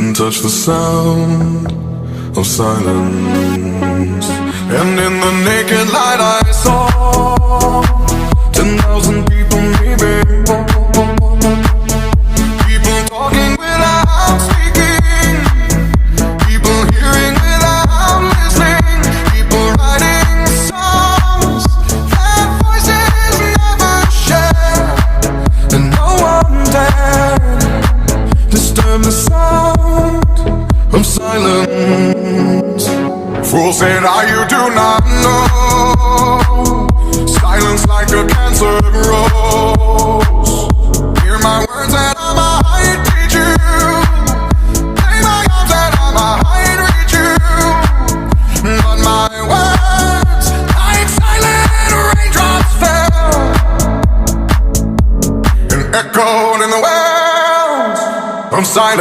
and touch the sound of silence. And in the naked light I saw 10,000 people maybe, people talking without speaking, people hearing without listening, people writing songs that voices never share, and no one dared disturb the sound of silence. Fool said, you do not know. Silence like a cancer grows. Hear my words and I might teach you. Play my arms and I might reach you. But my words, like silent raindrops, fell and echoed in the wells of silence.